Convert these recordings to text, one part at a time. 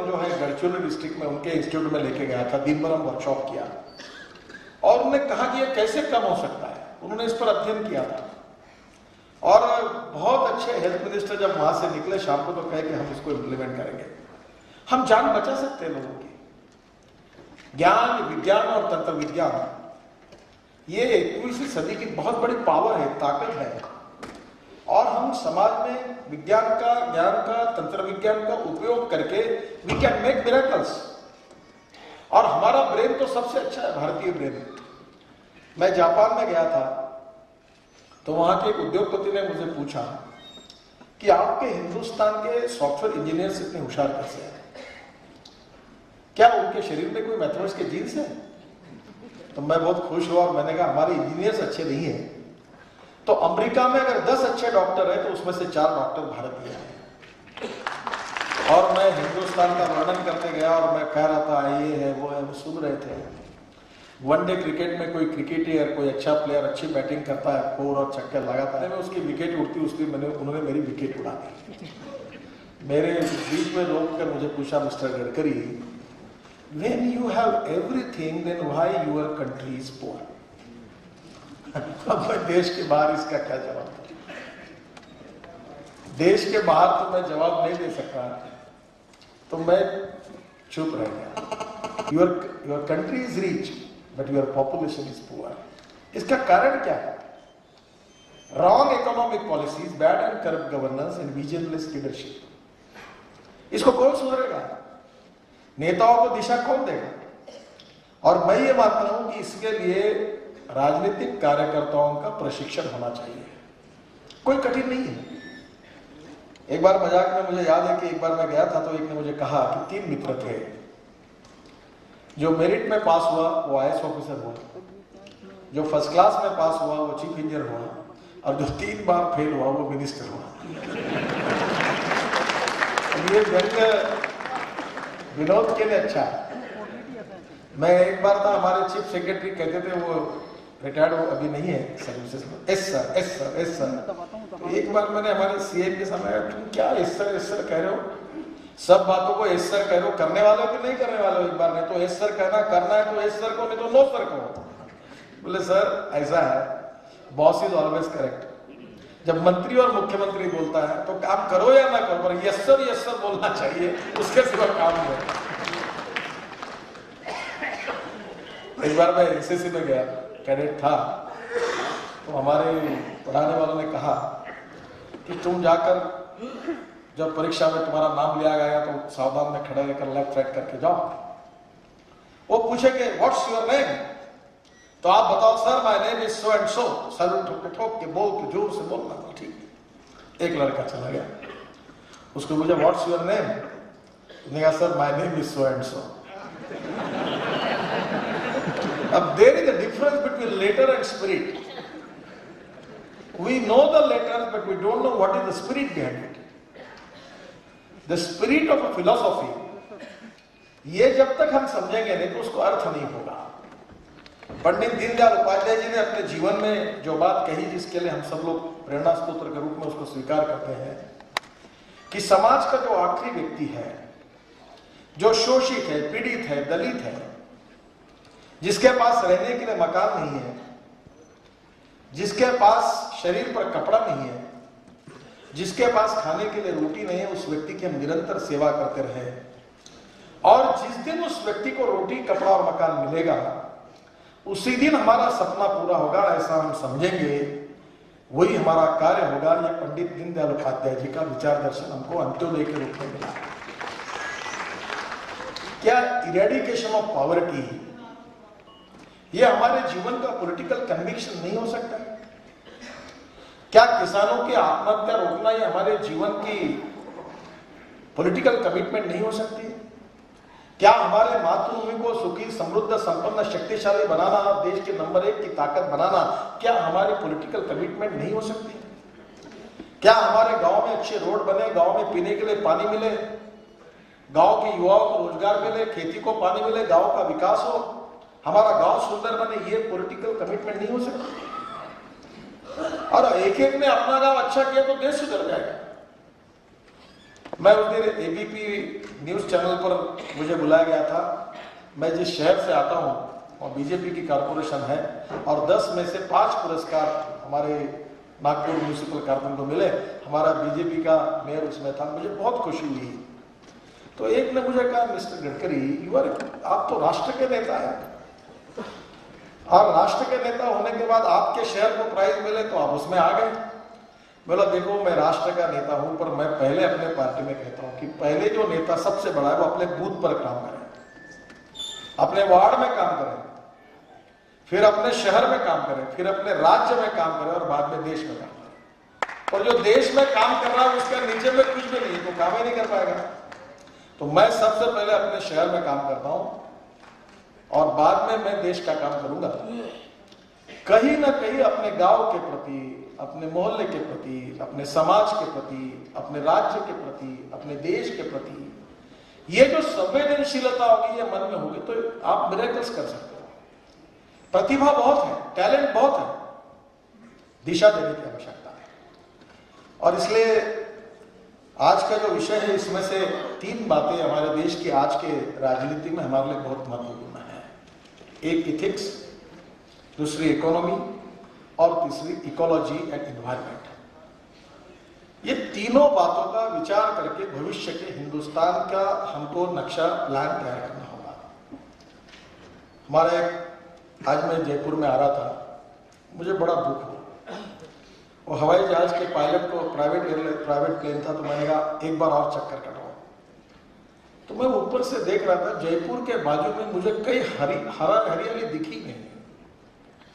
जो है गढ़चिरौली डिस्ट्रिक्ट में उनके इंस्टीट्यूट में लेके गया था, दिन भर हम वर्कशॉप किया और उन्होंने कहा कि ये कैसे कम हो सकता है। उन्होंने इस पर अध्ययन किया था और बहुत अच्छे हेल्थ मिनिस्टर जब वहां से निकले शाम को तो कहे कि हम इसको इम्प्लीमेंट करेंगे। हम जान बचा सकते हैं लोगों की। ज्ञान, विज्ञान और तंत्र विज्ञान ये 21वीं सदी की बहुत बड़ी पावर है, ताकत है और हम समाज में विज्ञान का, ज्ञान का, तंत्र विज्ञान का उपयोग करके वी कैन मेक मिरेकल्स। और हमारा ब्रेन तो सबसे अच्छा है, भारतीय ब्रेन। मैं जापान में गया था तो वहां के एक उद्योगपति ने मुझे पूछा कि आपके हिंदुस्तान के सॉफ्टवेयर इंजीनियर्स इतने होशियार कैसे हैं, क्या उनके शरीर में कोई मैथमेटिक्स के जीन्स है? तो मैं बहुत खुश हुआ और मैंने कहा हमारे इंजीनियर्स अच्छे नहीं हैं तो अमेरिका में अगर 10 अच्छे डॉक्टर हैं तो उसमें से 4 डॉक्टर भारतीय हैं। और मैं हिंदुस्तान का वर्णन करते गया और मैं कह रहा था ये है वो है, वो सुन रहे थे। वनडे क्रिकेट में कोई क्रिकेटर, कोई अच्छा प्लेयर अच्छी बैटिंग करता है, 4 और छक्के लगाता है, मैं उसकी विकेट उड़ती उसकी उन्होंने मेरी विकेट उड़ा दी। मेरे बीच में रोक कर मुझे पूछा, mister Gadkari, when you have everything then why your country is poor? अब मैं देश के बाहर इसका क्या जवाब दूं? देश के बाहर तो मैं जवाब नहीं दे सकता, तो मैं चुप रह गया। your country is rich but your population is poor. इसका कारण क्या है? Wrong economic policies, bad and corrupt governance and visionless leadership। इसको कौन सुधरेगा? नेताओं को दिशा कौन देगा? और मैं ये मानता हूं कि इसके लिए राजनीतिक कार्यकर्ताओं का प्रशिक्षण होना चाहिए। कोई कठिन नहीं है। एक बार मजाक में मुझे याद है कि एक बार मैं गया था तो एक ने मुझे कहा कि 3 मित्र थे, जो मेरिट में पास हुआ वो IAS ऑफिसर हुआ, जो फर्स्ट क्लास में पास हुआ वो चीफ इंजीनियर हुआ और जो 3 बार फेल हुआ वो मिनिस्टर हुआ। ये व्यंग्य विनोद के लिए अच्छा है। मैं एक बार था, हमारे चीफ सेक्रेटरी कहते थे, वो रिटायर्ड हो अभी नहीं है सर्विसेज में, S sir S sir S sir. तो एक बार मैंने हमारे सीएम के सामने, तुम क्या एस सर कह रहे हो? सब बातों को एस सर कह रहे हो, करने वाले हो कि नहीं करने वाले हो? एक बार नहीं तो एस सर कहना, करना है तो एस सर को, नहीं तो नो सर को। बोले सर ऐसा है, बॉस इज ऑलवेज करेक्ट। जब मंत्री और मुख्यमंत्री बोलता है तो काम करो या ना करो, पर यस सर बोलना चाहिए, उसके सिवा काम नहीं। एक बार मैं एनसीसी में गया, कैडेट था, तो हमारे पढ़ाने वालों ने कहा कि तुम जाकर जब परीक्षा में तुम्हारा नाम लिया गया तो सावधान में खड़े रहकर लेफ्ट राइट करके जाओ। वो पूछेंगे व्हाट्स योर नेम, तो आप बताओ sir my name is so and so. Sir ठोक के बोल के जोर से बोलना। ठीक। एक लड़का चला गया, उसको पूछा व्हाट्स योर नेम, उसने कहा sir my name is so and so. अब there is a difference between letter and spirit. We know the letters but we don't know what is the spirit behind it. The spirit of a philosophy, ये जब तक हम समझेंगे नहीं तो उसको अर्थ नहीं होगा। पंडित दीनदयाल उपाध्याय जी ने अपने जीवन में जो बात कही, जिसके लिए हम सब लोग प्रेरणा स्रोत के रूप में उसको स्वीकार करते हैं, कि समाज का जो आखिरी व्यक्ति है, जो शोषित है, पीड़ित है, दलित है, जिसके पास रहने के लिए मकान नहीं है, जिसके पास शरीर पर कपड़ा नहीं है, जिसके पास खाने के लिए रोटी नहीं है, उस व्यक्ति की हम निरंतर सेवा करते रहे। और जिस दिन उस व्यक्ति को रोटी, कपड़ा और मकान मिलेगा, उसी दिन हमारा सपना पूरा होगा, ऐसा हम समझेंगे, वही हमारा कार्य होगा। यह पंडित दीनदयाल उपाध्याय जी का विचार दर्शन हमको अंत्योदय के रूप में मिला। क्या इरेडिकेशन ऑफ पॉवर्टी, यह हमारे जीवन का पॉलिटिकल कन्विक्शन नहीं हो सकता? क्या किसानों की आत्महत्या रोकना ये हमारे जीवन की पॉलिटिकल कमिटमेंट नहीं हो सकती? क्या हमारे मातृभूमि को सुखी, समृद्ध, संपन्न, शक्तिशाली बनाना, देश के नंबर 1 की ताकत बनाना, क्या हमारी पॉलिटिकल कमिटमेंट नहीं हो सकती? क्या हमारे गांव में अच्छे रोड बने, गांव में पीने के लिए पानी मिले, गांव के युवाओं को रोजगार मिले, खेती को पानी मिले, गांव का विकास हो, हमारा गांव सुंदर बने, ये पॉलिटिकल कमिटमेंट नहीं हो सकती? और एक ने अपना गांव अच्छा किया तो देश सुधर जाएगा। मैं उस दिन एबीपी न्यूज चैनल पर मुझे बुलाया गया था। मैं जिस शहर से आता हूँ और बीजेपी की कारपोरेशन है और 10 में से 5 पुरस्कार हमारे नागपुर म्यूनिसिपल कारपोरेशन को मिले, हमारा बीजेपी का मेयर उसमें था, मुझे बहुत खुशी हुई। तो एक ने मुझे कहा, मिस्टर गडकरी, आप तो राष्ट्र के नेता हैं और राष्ट्र के नेता होने के बाद आपके शहर को प्राइज मिले तो आप उसमें आ गए। बोला, देखो मैं राष्ट्र का नेता हूं, पर मैं पहले अपने पार्टी में कहता हूं कि पहले जो नेता सबसे बड़ा है वो अपने बूथ पर काम करें, अपने वार्ड में काम करें, फिर अपने शहर में काम करें, फिर अपने राज्य में काम करें और बाद में देश में काम करें। और जो देश में काम कर रहा है उसका नीचे में कुछ भी नहीं, तो काम ही नहीं कर पाएगा। तो मैं सबसे पहले अपने शहर में काम करता हूं और बाद में मैं देश का काम करूंगा। कहीं ना कहीं अपने गांव के प्रति, अपने मोहल्ले के प्रति, अपने समाज के प्रति, अपने राज्य के प्रति, अपने देश के प्रति ये जो संवेदनशीलता होगी, ये मन में होगी, तो आप मिरेकल्स कर सकते हो। प्रतिभा बहुत है, टैलेंट बहुत है, दिशा देने की आवश्यकता है। और इसलिए आज का जो विषय है, इसमें से 3 बातें हमारे देश की आज के राजनीति में हमारे लिए बहुत महत्वपूर्ण है। एक इथिक्स, दूसरी इकोनॉमी और तीसरी इकोलॉजी एंड एनवायरनमेंट। ये तीनों बातों का विचार करके भविष्य के हिंदुस्तान का हमको नक्शा प्लान तैयार करना होगा। आज मैं जयपुर में आ रहा था, मुझे बड़ा दुख हुआ। वो हवाई जहाज के पायलट को प्राइवेट प्लेन था, तो मैंने कहा एक बार और चक्कर कटवाओ। तो मैं ऊपर से देख रहा था, जयपुर के बाजू में मुझे कई हरियाली दिखी नहीं,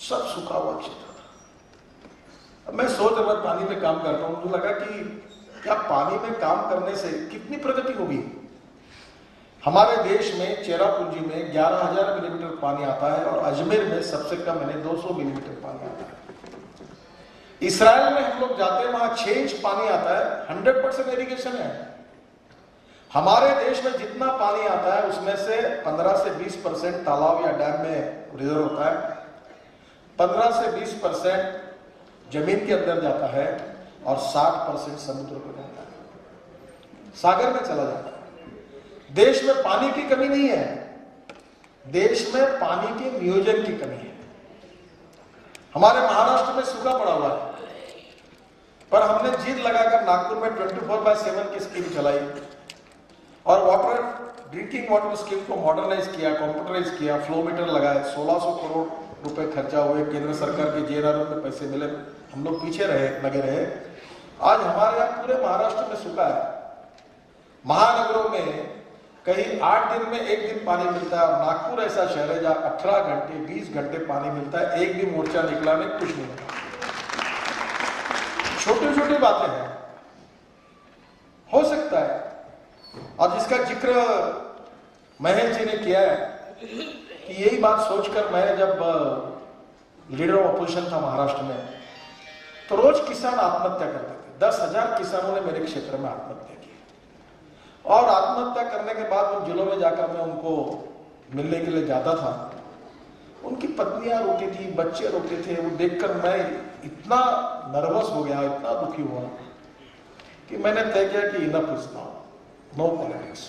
सब सूखा हुआ क्षेत्र था। अब मैं सोच रहा पानी में काम करता हूं, मुझे लगा कि क्या पानी में काम करने से कितनी प्रगति होगी। हमारे देश में चेरापूंजी में 11,000 मिलीमीटर पानी आता है और अजमेर में सबसे कम 200 मिलीमीटर पानी आता है। इसराइल में हम लोग जाते हैं, वहां 6 इंच पानी आता है, 100% इरिगेशन है। हमारे देश में जितना पानी आता है उसमें से 15 से 20% तालाब या डैम में रिजर्व होता है, 15 से 20% जमीन के अंदर जाता है और 60% समुद्र को जाता है, सागर में चला जाता है। देश में पानी की कमी नहीं है, देश में पानी के नियोजन की कमी है। हमारे महाराष्ट्र में सूखा पड़ा हुआ है, पर हमने जीत लगाकर नागपुर में 24/7 की स्कीम चलाई और ड्रिंकिंग वाटर स्कीम को मॉडर्नाइज किया, कंप्यूटराइज किया, फ्लो मीटर लगाए, 1600 करोड़ रुपए खर्चा हुए, केंद्र सरकार के जेएनआरएफ में पैसे मिले, हम लोग पीछे लगे रहे। आज हमारे यहाँ पूरे महाराष्ट्र में सूखा है। महानगरों में कहीं 8 दिन में 1 दिन पानी मिलता है और नागपुर ऐसा शहर है जहां 18 घंटे 20 घंटे पानी मिलता है, एक भी मोर्चा निकला नहीं, कुछ नहीं मिला। छोटी छोटी बातें हैं, हो सकता है। और जिसका जिक्र महेश जी ने किया है कि यही बात सोचकर मैं जब लीडर ऑफ अपोजिशन था महाराष्ट्र में, तो रोज किसान आत्महत्या करते थे। 10,000 किसानों ने मेरे क्षेत्र में आत्महत्या की और आत्महत्या करने के बाद उन जिलों में जाकर मैं उनको मिलने के लिए जाता था। उनकी पत्नियां रोती थी, बच्चे रोते थे। वो देखकर मैं इतना नर्वस हो गया, इतना दुखी हुआ कि मैंने तय किया कि enough is now, no politics.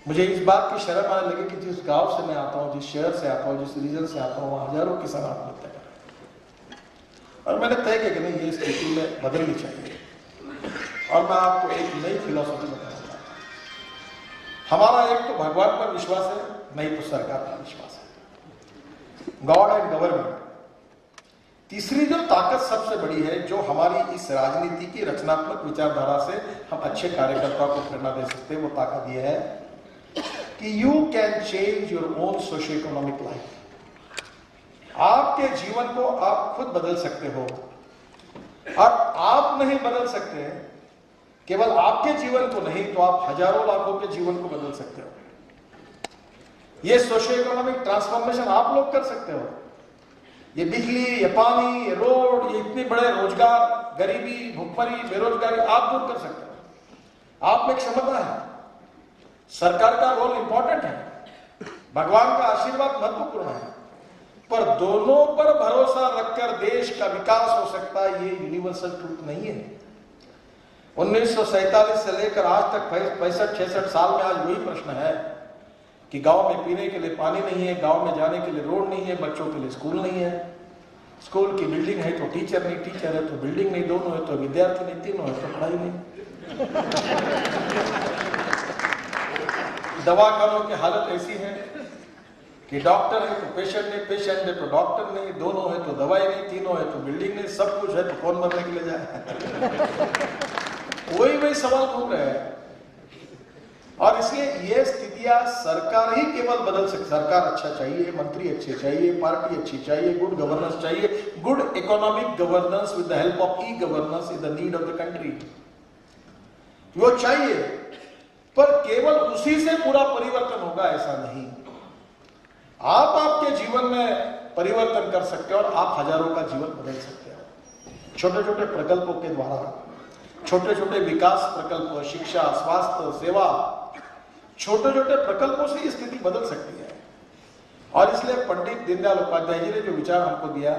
मुझे इस बात की शर्म आने लगी कि जिस गांव से मैं आता हूं, जिस शहर से आता हूं, जिस रीजन से आता हूं, वहां हजारों किसान आत्महत्या कर रहे हैं। और मैंने तय किया कि नहीं, ये स्थिति में बदलनी चाहिए। और मैं आपको एक नई फिलॉसफी बताना चाहता हूं। हमारा एक तो भगवान पर विश्वास है, नहीं तो सरकार पर विश्वास है, गॉड एंड गवर्नमेंट। तीसरी जो ताकत सबसे बड़ी है, जो हमारी इस राजनीति की रचनात्मक विचारधारा से हम अच्छे कार्यकर्ताओं को प्रेरणा दे सकते हैं, वो ताकत ये है कि you can change your own socio economic life. आपके जीवन को आप खुद बदल सकते हो। और आप नहीं बदल सकते, केवल आपके जीवन को नहीं तो आप हजारों लाखों के जीवन को बदल सकते हो। ये सोशियो इकोनॉमिक ट्रांसफॉर्मेशन आप लोग कर सकते हो। ये बिजली, ये पानी, ये रोड, ये इतने बड़े रोजगार, गरीबी, भुखमरी, बेरोजगारी आप दूर कर सकते हो। आप में क्षमता है। सरकार का रोल इंपॉर्टेंट है, भगवान का आशीर्वाद महत्वपूर्ण है, पर दोनों पर भरोसा रखकर देश का विकास हो सकता है, ये यूनिवर्सल ट्रूथ नहीं है। 1947 से लेकर आज तक 65-66 साल में आज वही प्रश्न है कि गांव में पीने के लिए पानी नहीं है, गांव में जाने के लिए रोड नहीं है, बच्चों के लिए स्कूल नहीं है, स्कूल की बिल्डिंग है तो टीचर नहीं, टीचर है तो बिल्डिंग नहीं, दोनों है तो विद्यार्थी नहीं, तीनों है तो पढ़ाई नहीं। दवाखानों की हालत ऐसी है कि डॉक्टर है तो पेशेंट नहीं, पेशेंट है तो डॉक्टर नहीं, दोनों है तो दवाई नहीं, तीनों है तो बिल्डिंग नहीं, सब कुछ है तो कौन मरने के लिए जाए। वही सवाल घूम रहे हैं। और इसलिए ये स्थितियां सरकार ही केवल बदल सकती। सरकार अच्छा चाहिए, मंत्री अच्छे चाहिए, पार्टी अच्छी चाहिए, गुड गवर्नेंस चाहिए। Good economic governance with the help of e governance is the need of the country. वो चाहिए, पर केवल उसी से पूरा परिवर्तन होगा ऐसा नहीं। आप आपके जीवन में परिवर्तन कर सकते हो और आप हजारों का जीवन बदल सकते हो। छोटे छोटे प्रकल्पों के द्वारा, छोटे छोटे विकास प्रकल्प, शिक्षा, स्वास्थ्य, सेवा, छोटे छोटे प्रकल्पों से ये स्थिति बदल सकती है। और इसलिए पंडित दीनदयाल उपाध्याय जी ने जो विचार हमको दिया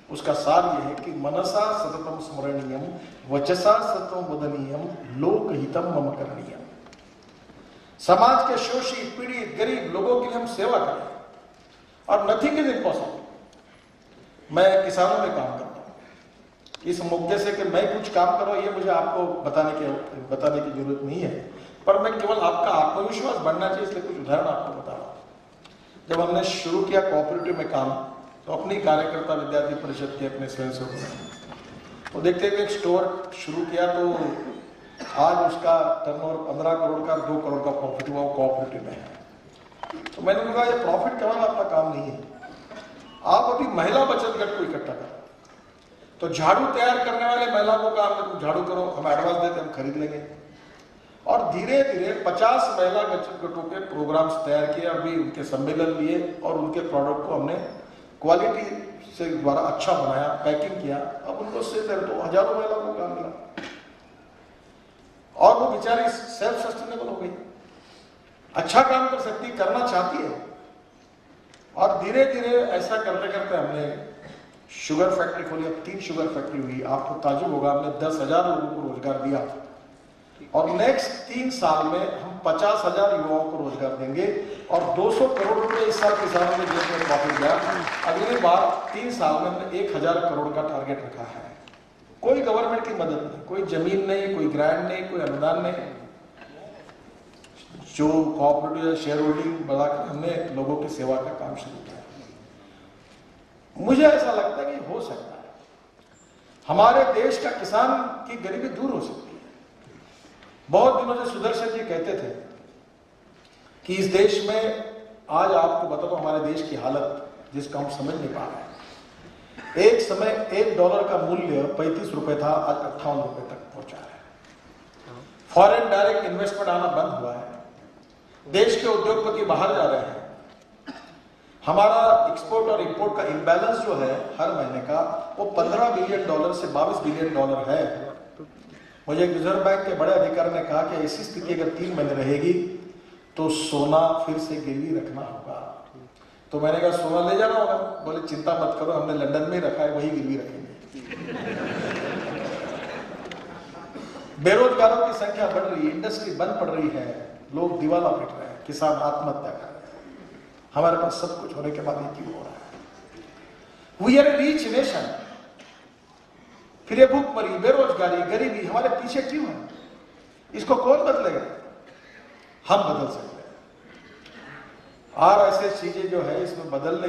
उसका सार यह है कि मनसा सततम स्मरणीयम, वचसा सततम वदनीयम, लोकहितम मम करणीयम। समाज के शोषित, पीड़ित, गरीब लोगों के लिए हम सेवा करें और नथिंग इज इम्पॉसिबल। मैं किसानों में काम करता हूं, इस मुद्दे से कि मैं कुछ काम करूं ये मुझे आपको बताने की जरूरत नहीं है, पर मैं केवल आपका आत्मविश्वास बढ़ना चाहिए इसलिए कुछ उदाहरण आपको बता रहा हूं। जब हमने शुरू किया कोऑपरेटिव में काम, तो अपनी कार्यकर्ता विद्यार्थी परिषद के अपने स्वयंसेवकों ने तो देखते हुए एक स्टोर शुरू किया, तो आज उसका टर्नओवर 15 करोड़ का 2 करोड़ का प्रॉफिट हुआ, वो कोऑपरेटिव में है। तो मैंने कहा ये प्रॉफिट कमाना अपना काम नहीं है, आप अभी महिला बचत गट को इकट्ठा करो। तो झाड़ू तैयार करने वाले महिलाओं को कहा तुम झाड़ू करो, हम एडवांस देते, हम खरीद लेंगे। और धीरे धीरे 50 महिला बचत गटों के प्रोग्राम्स तैयार किए, अभी उनके सम्मेलन लिए और उनके प्रोडक्ट को हमने क्वालिटी से द्वारा अच्छा बनाया, पैकिंग किया। अब उनको से तो हजारों महिलाओं को काम मिला और वो बेचारी सेल्फ सस्टेनेबल हो गई, अच्छा काम कर सकती, करना चाहती है। और धीरे धीरे ऐसा करते करते हमने शुगर फैक्ट्री खोली, अब 3 शुगर फैक्ट्री हुई। आपको ताजुब होगा, हमने 10,000 लोगों को रोजगार दिया और नेक्स्ट 3 साल में हम 50,000 युवाओं को रोजगार देंगे और 200 करोड़ रुपए इस साल किसानों के जेब में प्रॉफिट गया। अगली बार 3 साल में हमने 1,000 करोड़ का टारगेट रखा है। कोई गवर्नमेंट की मदद नहीं, कोई जमीन नहीं, कोई ग्रांट नहीं, कोई अनुदान नहीं, जो कोऑपरेटिव शेयर होल्डिंग बढ़ाकर हमने लोगों की सेवा का काम शुरू किया। मुझे ऐसा लगता है कि हो सकता है हमारे देश का किसान की गरीबी दूर हो सकती है। बहुत दिनों से सुदर्शन जी कहते थे कि इस देश में, आज आपको बता दो हमारे देश की हालत जिसका हम समझ नहीं पा रहे हैं। एक समय $1 का मूल्य 35 रुपए था, आज 58 रुपए तक पहुंचा है। फॉरेन डायरेक्ट इन्वेस्टमेंट आना बंद हुआ है, देश के उद्योगपति बाहर जा रहे हैं। हमारा एक्सपोर्ट और इंपोर्ट का इम्बैलेंस जो है हर महीने का, वो $15 बिलियन से $22 बिलियन है। मुझे रिजर्व बैंक के बड़े अधिकारी ने कहा कि ऐसी स्थिति अगर 3 महीने रहेगी तो सोना फिर से गिरवी रखना होगा। तो मैंने कहा सोना ले जाना होगा। बोले चिंता मत करो, हमने लंदन में रखा है, वही गिरवी रखेंगे। बेरोजगारों की संख्या बढ़ रही है, इंडस्ट्री बंद पड़ रही है, लोग दिवाला पिट रहे हैं, किसान आत्महत्या कर रहे हैं। हमारे पास सब कुछ होने के बाद ये क्यों हो रहा है? We are a rich nation, फिर ये भूखमरी, बेरोजगारी, गरीबी हमारे पीछे क्यों है? इसको कौन बदलेगा? हम बदल सकते हैं। और ऐसे चीजें जो है इसमें बदलने